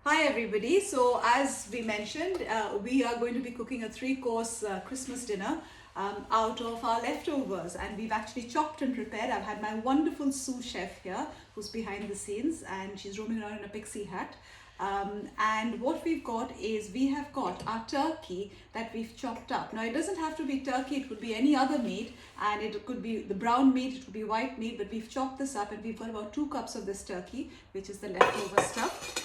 Hi everybody. So as we mentioned, we are going to be cooking a three-course Christmas dinner out of our leftovers, and we've actually chopped and prepared. I've had my wonderful sous chef here who's behind the scenes, and she's roaming around in a pixie hat. And what we've got is we have got our turkey that we've chopped up. Now it doesn't have to be turkey, it could be any other meat, and it could be the brown meat, it could be white meat, but we've chopped this up and we've got about 2 cups of this turkey, which is the leftover stuff.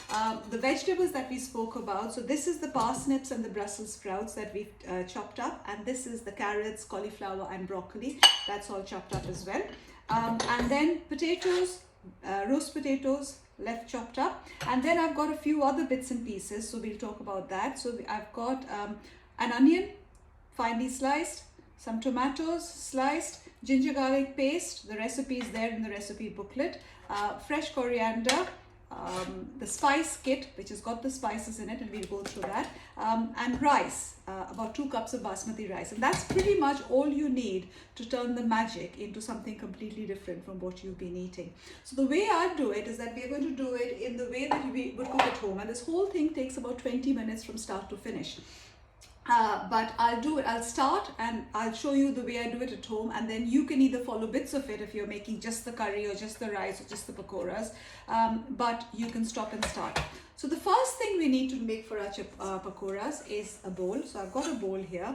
The vegetables that we spoke about, so this is the parsnips and the Brussels sprouts that we've chopped up, and this is the carrots, cauliflower and broccoli, that's all chopped up as well. And then potatoes, roast potatoes left chopped up, and then I've got a few other bits and pieces, so we'll talk about that. So I've got an onion finely sliced, some tomatoes sliced, ginger garlic paste, the recipe is there in the recipe booklet, fresh coriander, the spice kit which has got the spices in it, and we'll go through that, and rice, about 2 cups of basmati rice, and that's pretty much all you need to turn the magic into something completely different from what you've been eating. So the way I do it is that we're going to do it in the way that we would cook at home, and this whole thing takes about 20 minutes from start to finish. But I'll start and I'll show you the way I do it at home, and then you can either follow bits of it if you're making just the curry or just the rice or just the pakoras, but you can stop and start. So the first thing we need to make for our pakoras is a bowl. So I've got a bowl here,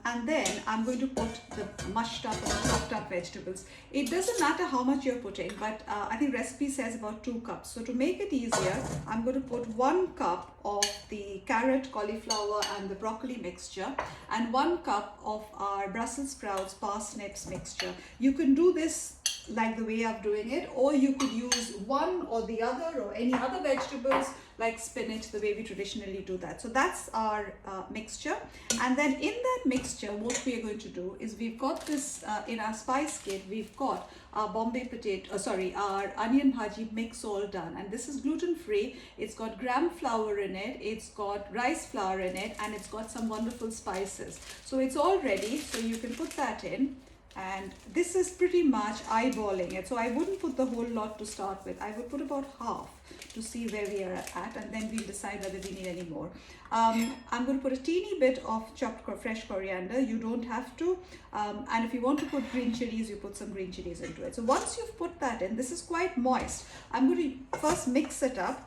and then I'm going to put the mushed up or chopped up vegetables. It doesn't matter how much you're putting, but I think recipe says about 2 cups. So to make it easier, I'm going to put 1 cup of the carrot, cauliflower and the broccoli mixture, and 1 cup of our Brussels sprouts, parsnips mixture. You can do this like the way I'm doing it, or you could use one or the other or any other vegetables like spinach, the way we traditionally do that. So that's our mixture, and then in that mixture what we are going to do is we've got this in our spice kit, we've got our our onion bhaji mix all done, and this is gluten free. It's got gram flour in it, it's got rice flour in it, and it's got some wonderful spices. So it's all ready, so you can put that in. And this is pretty much eyeballing it, so I wouldn't put the whole lot to start with. I would put about half to see where we are at, and then we'll decide whether we need any more. I'm going to put a teeny bit of chopped fresh coriander. You don't have to, and if you want to put green chilies, you put some green chilies into it. So once you've put that in, this is quite moist. I'm going to first mix it up,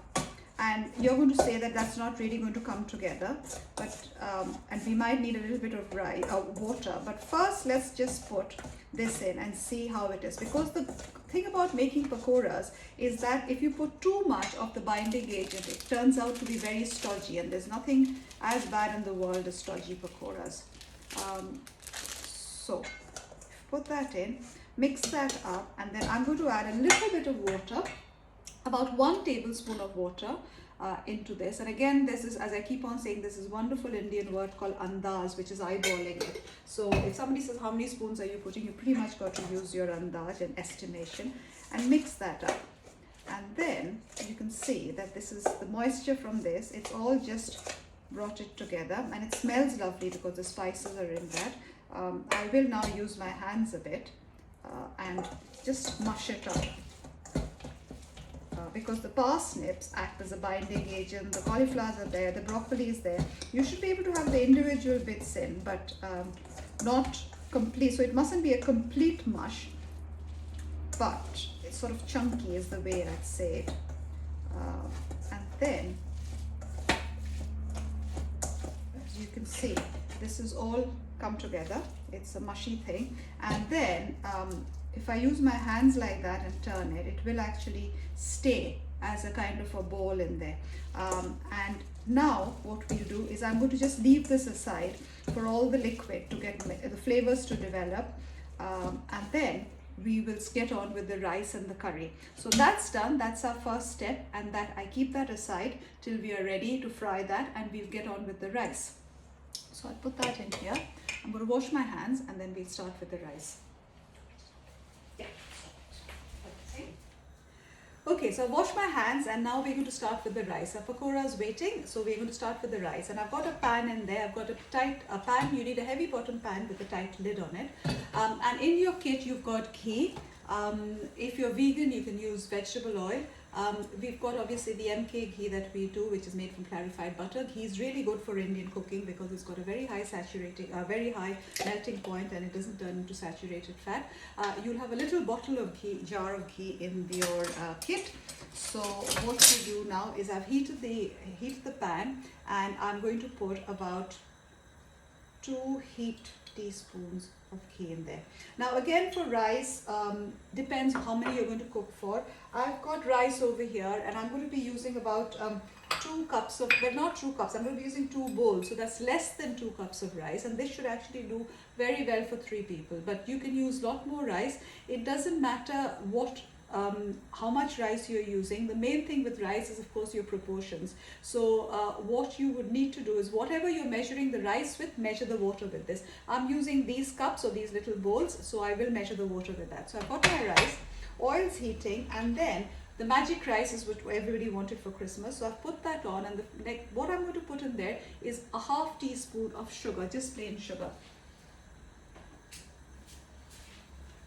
and you're going to say that that's not really going to come together, but and we might need a little bit of water, but first let's just put this in and see how it is, because the thing about making pakoras is that if you put too much of the binding agent, it turns out to be very stodgy, and there's nothing as bad in the world as stodgy pakoras. So put that in, mix that up, and then I'm going to add a little bit of water, about 1 tablespoon of water into this. And again, this is, as I keep on saying, this is wonderful Indian word called andaz, which is eyeballing it. So if somebody says how many spoons are you putting, you pretty much got to use your andaz and estimation, and mix that up. And then you can see that this is the moisture from this, it's all just brought it together, and it smells lovely because the spices are in that. I will now use my hands a bit and just mush it up. Because the parsnips act as a binding agent, the cauliflowers are there, the broccoli is there. You should be able to have the individual bits in, but not complete. So it mustn't be a complete mush, but it's sort of chunky is the way I'd say it. And then, as you can see, this is all come together. It's a mushy thing, and then if I use my hands like that and turn it, it will actually stay as a kind of a ball in there. And now what we'll do is I'm going to just leave this aside for all the liquid to get the flavors to develop, and then we will get on with the rice and the curry. So that's done, that's our first step, and that I keep that aside till we are ready to fry that, and we'll get on with the rice. So I'll put that in here. I'm going to wash my hands, and then we'll start with the rice. Okay, so I washed my hands, and now we're going to start with the rice. Our pakora is waiting, so we're going to start with the rice. And I've got a pan in there. I've got a pan. You need a heavy bottom pan with a tight lid on it. And in your kit, you've got ghee. If you're vegan, you can use vegetable oil. We've got obviously the MK ghee that we do, which is made from clarified butter. Ghee is really good for Indian cooking because it's got a very high very high melting point, and it doesn't turn into saturated fat. You'll have a little bottle of ghee, jar of ghee in your kit. So what we do now is I've heated the pan, and I'm going to put about 2 heaped teaspoons of ghee in there. Now again, for rice, depends how many you're going to cook for. I've got rice over here, and I'm going to be using about 2 cups of, well, not 2 cups, I'm going to be using 2 bowls, so that's less than 2 cups of rice, and this should actually do very well for 3 people. But you can use a lot more rice. It doesn't matter how much rice you're using. The main thing with rice is, of course, your proportions. So what you would need to do is, whatever you're measuring the rice with, measure the water with this. I'm using these cups or these little bowls, so I will measure the water with that. So I've got my rice, oil's heating, and then the magic rice is what everybody wanted for Christmas. So I've put that on, and what I'm going to put in there is a half teaspoon of sugar, just plain sugar.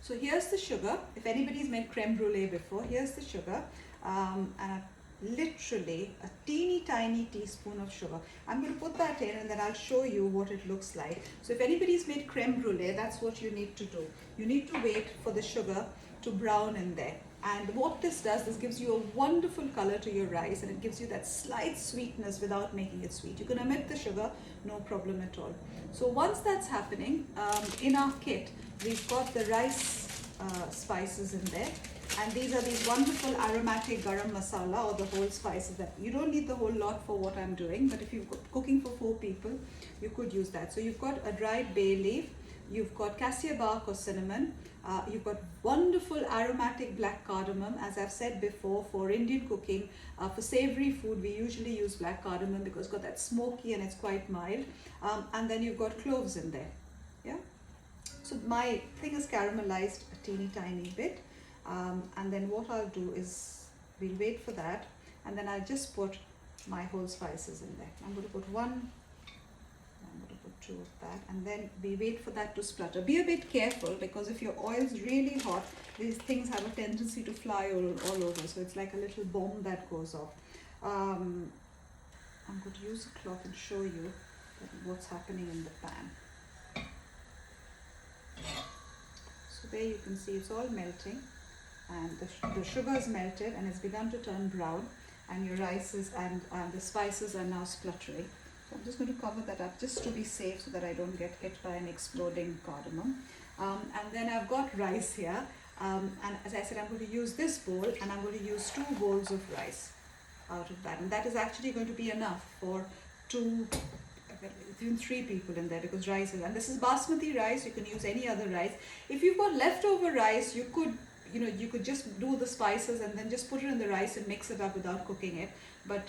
So here's the sugar. If anybody's made creme brulee before, here's the sugar, and literally a teeny tiny teaspoon of sugar. I'm going to put that in, and then I'll show you what it looks like. So if anybody's made creme brulee, that's what you need to do. You need to wait for the sugar to brown in there. And what this does, this gives you a wonderful color to your rice, and it gives you that slight sweetness without making it sweet. You can omit the sugar, no problem at all. So once that's happening, in our kit, we've got the rice spices in there, and these are these wonderful aromatic garam masala, or the whole spices. That you don't need the whole lot for what I'm doing, but if you're cooking for 4 people, you could use that. So you've got a dried bay leaf, you've got cassia bark or cinnamon, you've got wonderful aromatic black cardamom. As I've said before, for Indian cooking, for savory food, we usually use black cardamom because it's got that smoky and it's quite mild. And then you've got cloves in there. Yeah. So my thing is caramelized a teeny tiny bit. And then what I'll do is, we'll wait for that, and then I'll just put my whole spices in there. I'm going to put 1, I'm going to put 2 of that, and then we wait for that to splutter. Be a bit careful, because if your oil's really hot, these things have a tendency to fly all over, so it's like a little bomb that goes off. I'm going to use a cloth and show you what's happening in the pan. So there you can see it's all melting, and the sugar is melted and it's begun to turn brown, and your rices and the spices are now spluttering. So I'm just going to cover that up just to be safe, so that I don't get hit by an exploding cardamom. And then I've got rice here, and as I said, I'm going to use this bowl, and I'm going to use 2 bowls of rice out of that, and that is actually going to be enough for 3 people in there, because rice is, and this is basmati rice. You can use any other rice. If you've got leftover rice, you could just do the spices and then just put it in the rice and mix it up without cooking it. But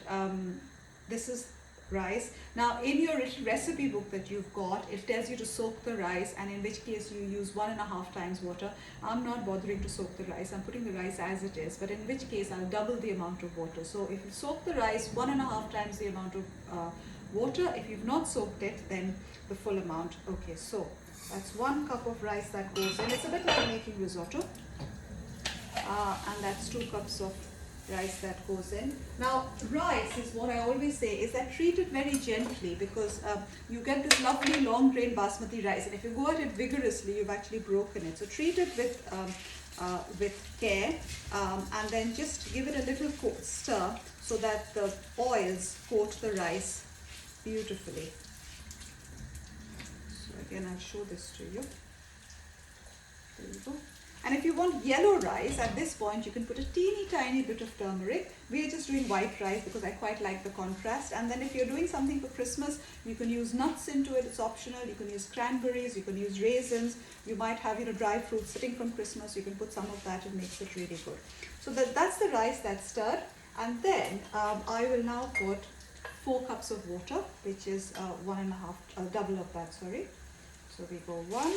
this is rice. Now in your recipe book that you've got, it tells you to soak the rice, and in which case you use 1.5 times water. I'm not bothering to soak the rice. I'm putting the rice as it is, but in which case I'll double the amount of water. So if you soak the rice, 1.5 times the amount of water. If you've not soaked it, then the full amount. Okay, so that's 1 cup of rice that goes in. It's a bit like making risotto. And that's 2 cups of rice that goes in. Now rice is, what I always say is that treat it very gently, because you get this lovely long grain basmati rice, and if you go at it vigorously, you've actually broken it. So treat it with care, and then just give it a little stir, so that the oils coat the rice beautifully. So again, I'll show this to you. There you go. And if you want yellow rice, at this point you can put a teeny tiny bit of turmeric. We are just doing white rice because I quite like the contrast. And then if you're doing something for Christmas, you can use nuts into it. It's optional. You can use cranberries, you can use raisins. You might have dry fruits sitting from Christmas. You can put some of that. It makes it really good. So that's the rice that's stirred. And then I will now put 4 cups of water, which is 1.5, double of that, sorry. So we go 1, 2,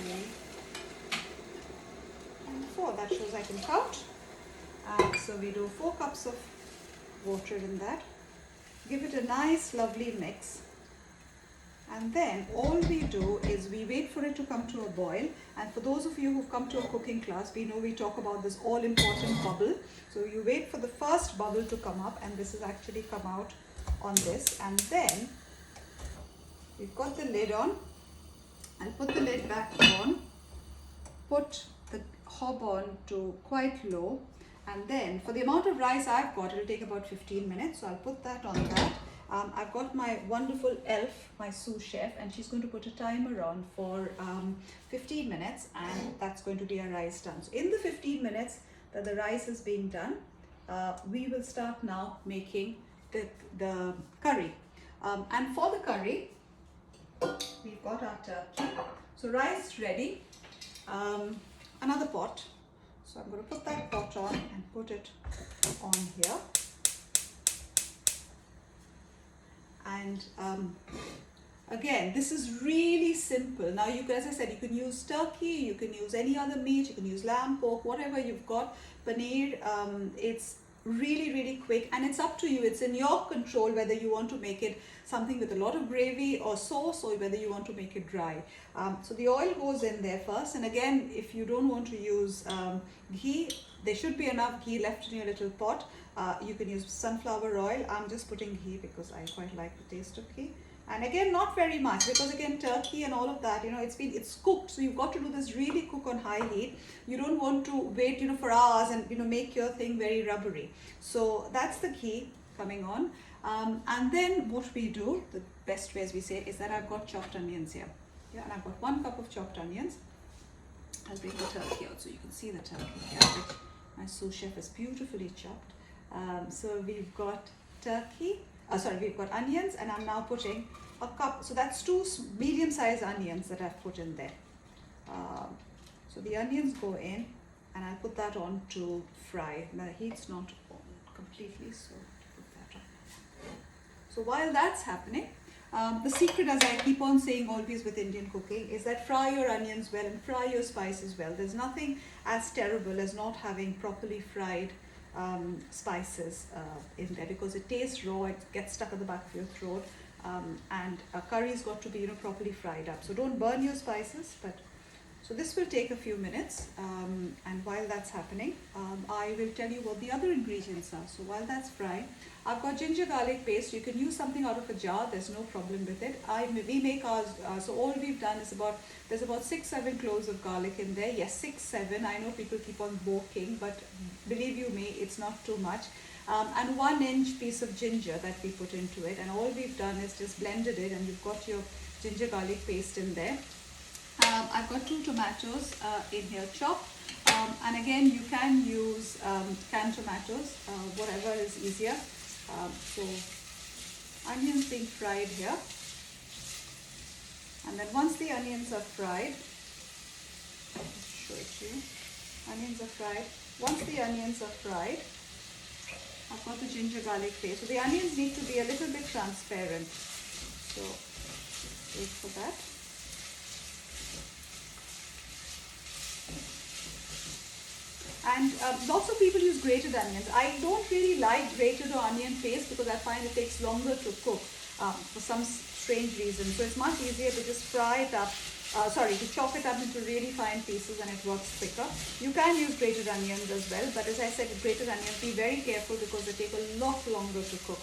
3, and 4. That shows I can count. So we do 4 cups of water in that. Give it a nice lovely mix, And then all we do is we wait for it to come to a boil. And for those of you who've come to a cooking class, we know we talk about this all important bubble. So you wait for the first bubble to come up, and this has actually come out on this. And then we've got the lid on. I'll put the lid back on, put the hob on to quite low. And then for the amount of rice I've got, it'll take about 15 minutes. So I'll put that on that. I've got my wonderful elf, my sous chef, and she's going to put a timer on for 15 minutes, and that's going to be our rice done. So in the 15 minutes that the rice is being done, we will start now making the curry. And for the curry, we've got our turkey. So rice ready. Another pot. So I'm going to put that pot on and put it on here. And again, this is really simple. Now, you can, as I said, you can use turkey, you can use any other meat, you can use lamb, pork, whatever you've got. Paneer, it's really, really quick, and it's up to you. It's in your control whether you want to make it something with a lot of gravy or sauce, or whether you want to make it dry. So the oil goes in there first, and again, if you don't want to use ghee, there should be enough ghee left in your little pot. You can use sunflower oil. I'm just putting ghee because I quite like the taste of ghee. And again, not very much, because again, turkey and all of that, you know, it's cooked. So you've got to do this really cook on high heat. You don't want to wait, you know, for hours and, you know, make your thing very rubbery. So that's the ghee coming on. And then what we do, the best way, as we say, is that I've got chopped onions here. Yeah, and I've got 1 cup of chopped onions. I'll bring the turkey out so you can see the turkey here, which my sous chef is beautifully chopped. So we've got turkey, we've got onions, and I'm now putting a cup. So that's 2 medium-sized onions that I've put in there. So the onions go in, and I'll put that on to fry. The heat's not on completely, so put that on. So while that's happening, the secret, as I keep on saying always with Indian cooking, is that fry your onions well and fry your spices well. There's nothing as terrible as not having properly fried spices in there, because it tastes raw, it gets stuck at the back of your throat, and curry's got to be, you know, properly fried up. So don't burn your spices. But so this will take a few minutes, and while that's happening, I will tell you what the other ingredients are. So while that's frying, I've got ginger garlic paste. You can use something out of a jar, there's no problem with it. We make ours, so all we've done is there's about 6-7 cloves of garlic in there. Yes, 6-7. I know people keep on balking, but believe you me, it's not too much. And 1-inch piece of ginger that we put into it, and all we've done is just blended it, and you've got your ginger garlic paste in there. I've got 2 tomatoes in here chopped, and again, you can use canned tomatoes, whatever is easier. So onions being fried here, and then once the onions are fried, I'll just show it to you. Onions are fried. Once the onions are fried, I've got the ginger garlic paste. So the onions need to be a little bit transparent. So wait for that. And lots of people use grated onions. I don't really like grated or onion paste because I find it takes longer to cook for some strange reason. So it's much easier to just fry it up, to chop it up into really fine pieces, and it works quicker. You can use grated onions as well, but as I said, with grated onions, be very careful because they take a lot longer to cook.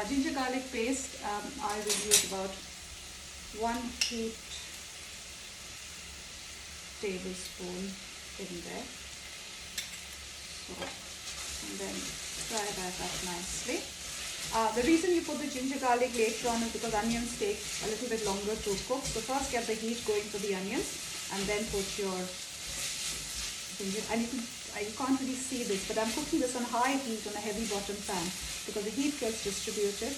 Ginger garlic paste, I will use about 1 heaped tablespoon in there. So, and then fry that up nicely. The reason you put the ginger garlic later on is because onions take a little bit longer to cook. So first get the heat going for the onions, and then put your ginger. And you can't really see this, but I'm cooking this on high heat on a heavy bottom pan because the heat gets distributed,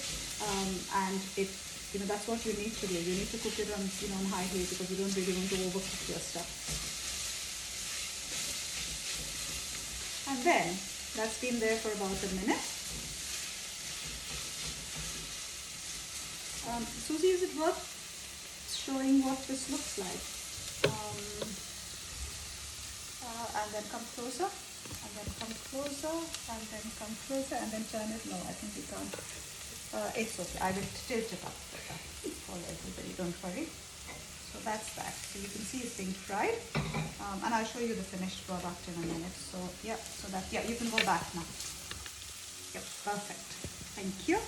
and it, you know, that's what you need to do. You need to cook it on, you know, on high heat because you don't really want to overcook your stuff. And then that's been there for about a minute. Susie, is it worth showing what this looks like? And then come closer, and then come closer, and then come closer, and then turn it. No, I think we can't. It's okay. I will tilt it up. for everybody, don't worry. So that's that. So you can see it's being fried. And I'll show you the finished product in a minute. So yeah, so that, yeah, you can go back now. Yep, perfect. Thank you.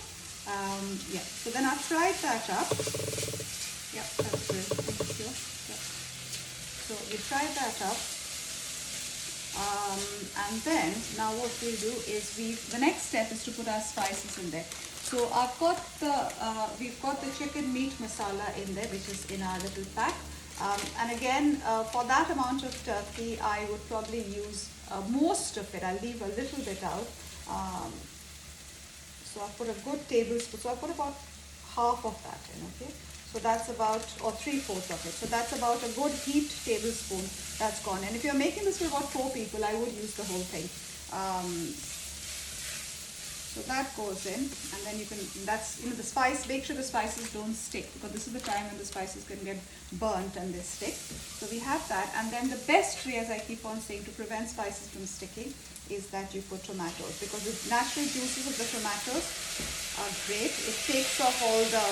Yeah, so then I've fried that up. Yep, that's good. Thank you. Yep. So we fried that up. And then now what we'll do is the next step is to put our spices in there. So I've got we've got the chicken meat masala in there, which is in our little pack. And again, for that amount of turkey, I would probably use most of it. I'll leave a little bit out. So I've put a good tablespoon. So I've put about half of that in, okay? So that's about, or 3/4 of it. So that's about a good heaped tablespoon that's gone. And if you're making this for about 4 people, I would use the whole thing. So that goes in, and then you can, that's, the spice, make sure the spices don't stick, because this is the time when the spices can get burnt and they stick. So we have that, and then the best way, as I keep on saying, to prevent spices from sticking is that you put tomatoes, because the natural juices of the tomatoes are great. It takes off all the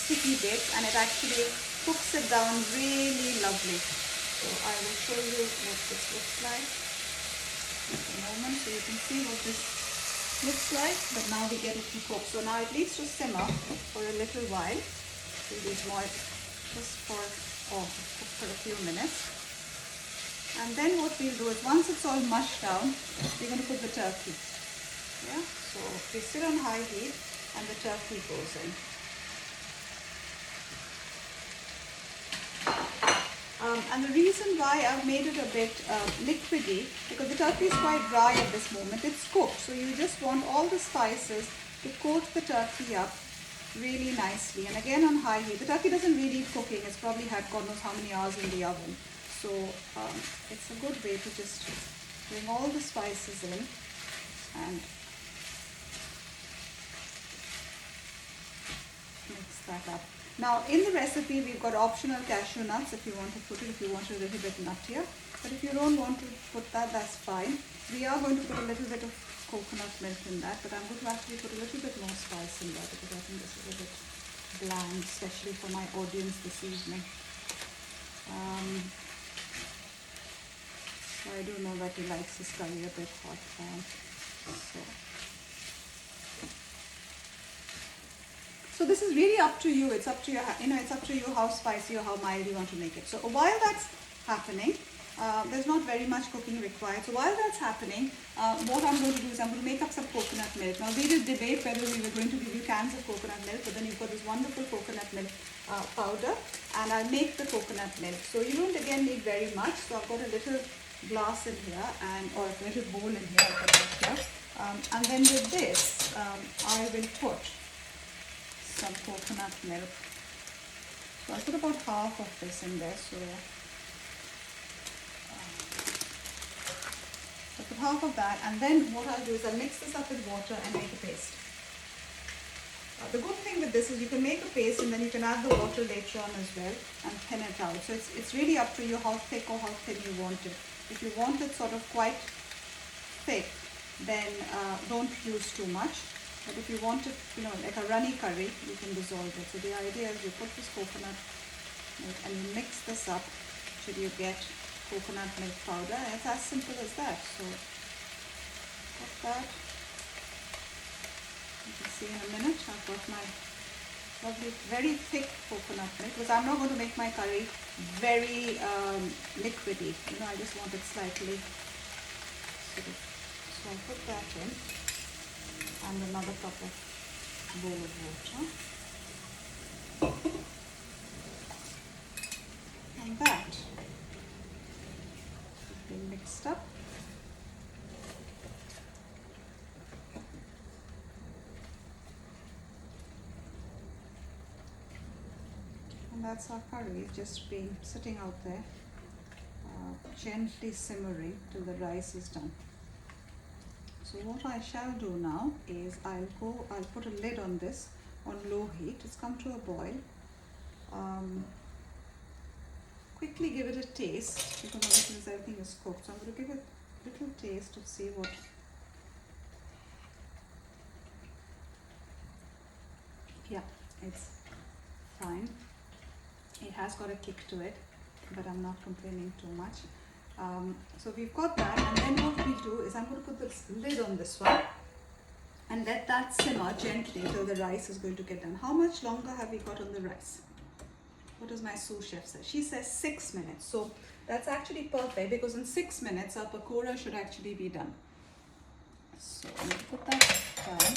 sticky bits and it actually cooks it down really lovely. So I will show you what this looks like in a moment, so you can see what this looks like. But now we get it to cook. So now it needs to simmer for a little while. It is more just for cook for a few minutes. And then what we'll do is, once it's all mushed down, we're going to put the turkey. Yeah. So we sit on high heat and the turkey goes in. And the reason why I've made it a bit liquidy, because the turkey is quite dry at this moment. It's cooked, so you just want all the spices to coat the turkey up really nicely. And again on high heat. The turkey doesn't really need cooking. It's probably had God knows how many hours in the oven. So it's a good way to just bring all the spices in and mix that up. Now in the recipe we've got optional cashew nuts if you want to put it, if you want it a little bit nuttier. But if you don't want to put that, that's fine. We are going to put a little bit of coconut milk in that, but I'm going to actually put a little bit more spice in that, because I think this is a bit bland, especially for my audience this evening. So I do know that he likes his curry a bit hot. So this is really up to you. It's up to your, it's up to you how spicy or how mild you want to make it. So while that's happening, there's not very much cooking required. So while that's happening, what I'm going to do is I'm going to make up some coconut milk. Now we did debate whether we were going to give you cans of coconut milk, but then you've got this wonderful coconut milk powder, and I'll make the coconut milk. So you don't again need very much. So I've got a little glass in here, or a little bowl in here. I'll put that here. And then with this, I will put some coconut milk. So I'll put about half of this in there. So I'll put half of that, and then what I'll do is I'll mix this up with water and make a paste. The good thing with this is you can make a paste and then you can add the water later on as well and thin it out. So it's really up to you how thick or how thin you want it. If you want it sort of quite thick, then don't use too much. But if you want it, like a runny curry, you can dissolve it. So the idea is you put this coconut milk and you mix this up till you get coconut milk powder. And it's as simple as that. So put that. You can see in a minute I've got my lovely, very thick coconut milk, because I'm not going to make my curry very liquidy. I just want it slightly sort of. So I'll put that in. And another cup of bowl of water, and that will be mixed up. And that's our curry just been sitting out there, gently simmering till the rice is done. So what I shall do now is I'll put a lid on this on low heat. It's come to a boil. Quickly give it a taste, because obviously everything is cooked. So I'm going to give it a little taste to see what. Yeah, It's fine. It has got a kick to it, but I'm not complaining too much. So we've got that, and then what we do is I'm going to put this lid on this one and let that simmer gently till the rice is going to get done. How much longer have we got on the rice? What does my sous chef say? She says 6 minutes. So that's actually perfect, because in 6 minutes our pakora should actually be done. So I'm going to put that down.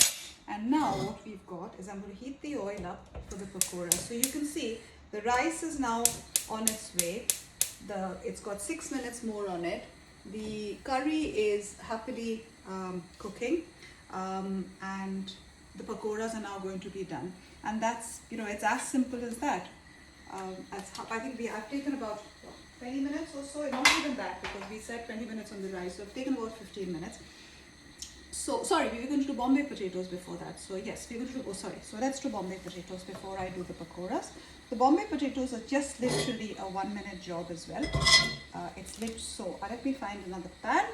And now what we've got is I'm going to heat the oil up for the pakora. So you can see the rice is now on its way. It's got 6 minutes more on it. The curry is happily cooking, and the pakoras are now going to be done. And that's, it's as simple as that. I think I've taken about 20 minutes or so, not even that, because we said 20 minutes on the rice, so I've taken about 15 minutes. So, sorry, we were going to do Bombay potatoes before that. So, yes, we're going to do, so let's do Bombay potatoes before I do the pakoras. The Bombay potatoes are just literally a 1 minute job as well. So let me find another pan.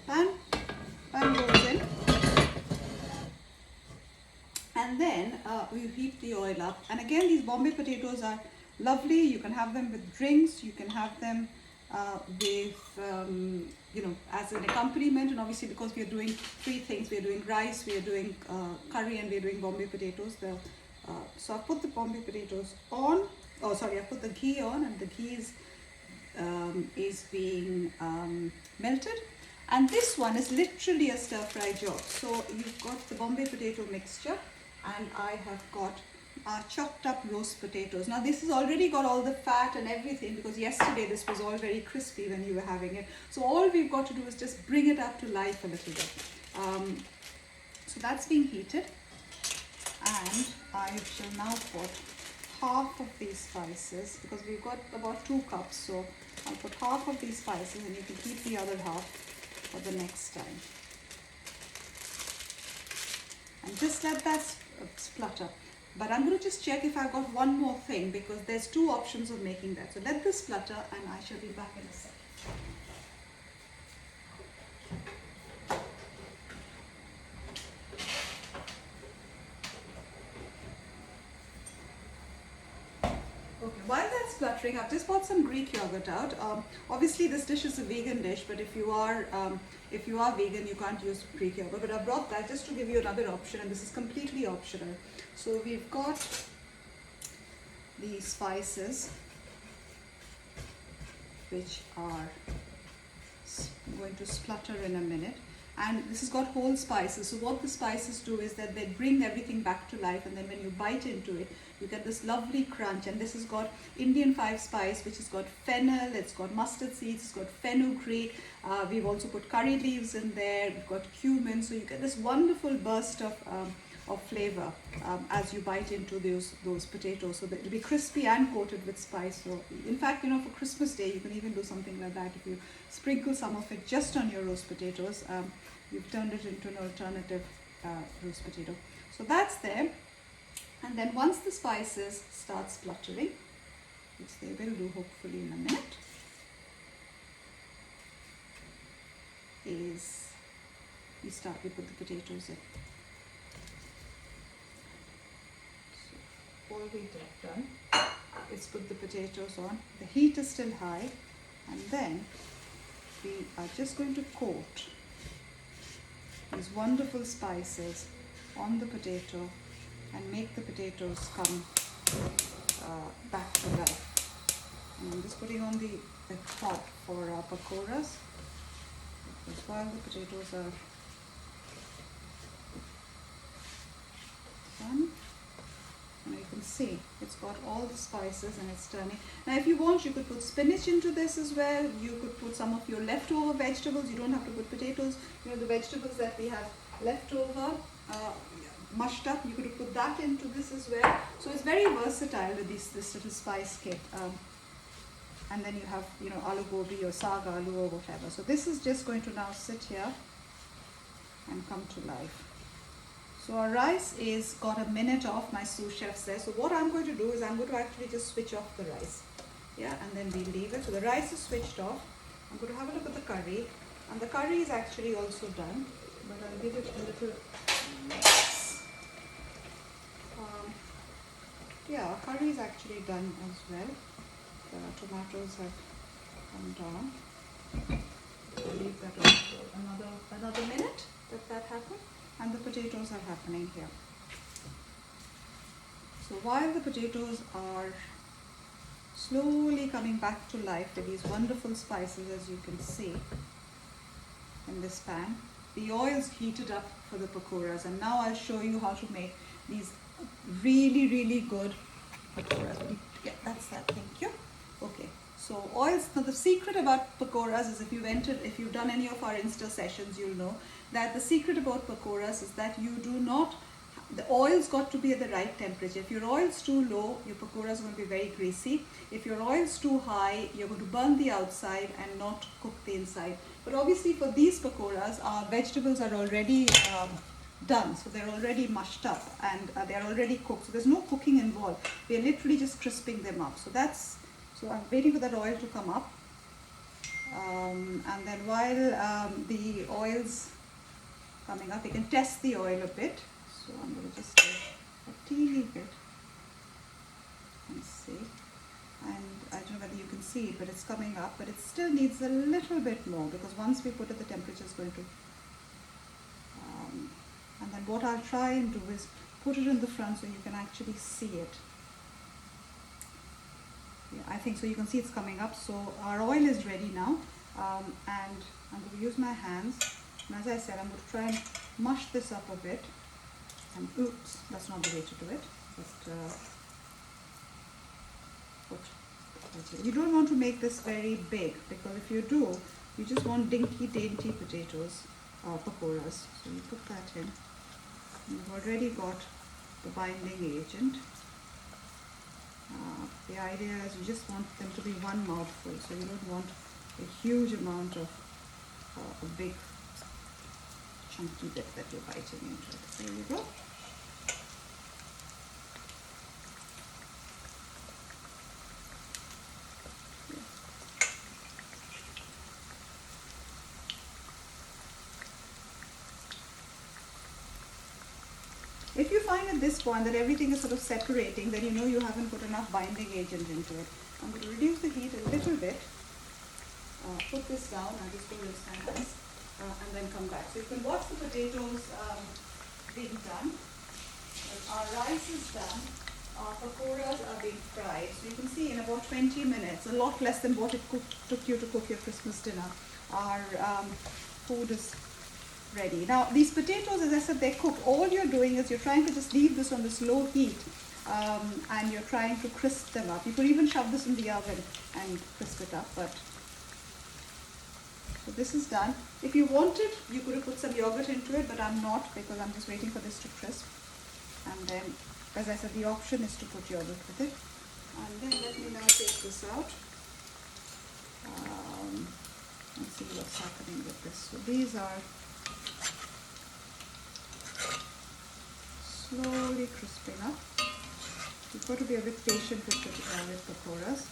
Pan goes in. And then we heat the oil up. And again, these Bombay potatoes are lovely. You can have them with drinks. You can have them with, as an accompaniment. And obviously, because we are doing 3 things, we are doing rice, we are doing curry, and we are doing Bombay potatoes. So I put the Bombay potatoes on. I put the ghee on, and the ghee is being melted. And this one is literally a stir fry job. So you've got the Bombay potato mixture, and I have got chopped up roast potatoes. Now this has already got all the fat and everything, because yesterday this was all very crispy when you were having it. So all we've got to do is just bring it up to life a little bit. So that's being heated, and I shall now put half of these spices, because we've got about 2 cups. So I'll put half of these spices, and you can keep the other half for the next time. And just let that splutter. But I'm going to just check if I've got one more thing, because there's 2 options of making that. So let this splutter, and I shall be back in a second. Okay, while that's spluttering, I've just bought some Greek yogurt out. Obviously, this dish is a vegan dish, but if you are vegan, you can't use Greek yogurt. But I brought that just to give you another option, and this is completely optional. So we've got these spices, which are going to splutter in a minute. And this has got whole spices. So what the spices do is that they bring everything back to life, and then when you bite into it, you get this lovely crunch. And this has got Indian 5 spice, which has got fennel, it's got mustard seeds, it's got fenugreek. We've also put curry leaves in there, we've got cumin. So you get this wonderful burst of flavor as you bite into those potatoes. So that it'll be crispy and coated with spice. So in fact, for Christmas Day, you can even do something like that. If you sprinkle some of it just on your roast potatoes, you've turned it into an alternative roast potato. So that's there. And then once the spices start spluttering, which they will do hopefully in a minute, we put the potatoes in. So all we've done is put the potatoes on. The heat is still high, and then we are just going to coat these wonderful spices on the potato and make the potatoes come back to life. And I'm just putting on the top for our pakoras, because while the potatoes are done, and you can see it's got all the spices and it's turning. Now if you want, you could put spinach into this as well. You could put some of your leftover vegetables. You don't have to put potatoes. The vegetables that we have left over, mushed up, you could put that into this as well. So it's very versatile with this little spice kit. And then you have aloo gobi or saag aloo or whatever. So this is just going to now sit here and come to life. So our rice is got a minute off, my sous chef says. So what I'm going to do is I'm going to actually just switch off the rice. Yeah, and then we leave it. So the rice is switched off. I'm going to have a look at the curry. And the curry is actually also done. but I'll give it a little mix. Yeah, curry is actually done as well. The tomatoes have come down. I'll leave that on for another minute. That happen, and the potatoes are happening here. So while the potatoes are slowly coming back to life with these wonderful spices, as you can see in this pan, the oil's heated up for the pakoras, and now I'll show you how to make these really good pakoras. Yeah, that's that. Thank you. Okay. So oils. Now the secret about pakoras is, if you've done any of our Insta sessions, you'll know that the secret about pakoras is that the oil's got to be at the right temperature. If your oil's too low, your pakora is going to be very greasy. If your oil's too high, you're going to burn the outside and not cook the inside. But obviously for these pakoras, our vegetables are already done. So they're already mushed up and they're already cooked. So there's no cooking involved. We're literally just crisping them up. So I'm waiting for that oil to come up. And then while the oil's coming up, you can test the oil a bit. So I'm going to just do a teeny bit and see. And I don't know whether you can see it, but it's coming up, but it still needs a little bit more, because once we put it, the temperature is going to. And then what I'll try and do is put it in the front so you can actually see it. Yeah, I think so. You can see it's coming up. So our oil is ready now, and I'm going to use my hands. And as I said, I'm going to try and mush this up a bit. And oops, that's not the way to do it. Just you don't want to make this very big, because if you do, you just want dinky, dainty potatoes, pakoras. So you put that in. You've already got the binding agent. The idea is you just want them to be one mouthful, so you don't want a huge amount of a big chunky bit that you're biting into. There you go. If you find at this point that everything is sort of separating, then you know you haven't put enough binding agent into it. I'm going to reduce the heat a little bit. Put this down. I'll just go rinse my hands and then come back. So you can watch the potatoes being done. Our rice is done. Our pakoras are being fried. So you can see in about 20 minutes, a lot less than what it took you to cook your Christmas dinner, our food is ready. Now these potatoes, as I said, they're cooked. All you're doing is you're trying to just leave this on this low heat, and you're trying to crisp them up. You could even shove this in the oven and crisp it up, but so this is done. If you wanted, you could have put some yogurt into it, but I'm not, because I'm just waiting for this to crisp. And then, as I said, the option is to put yogurt with it. And then let me now take this out. Let's see what's happening with this. So these are slowly crisping up. You've got to be a bit patient with pakoras.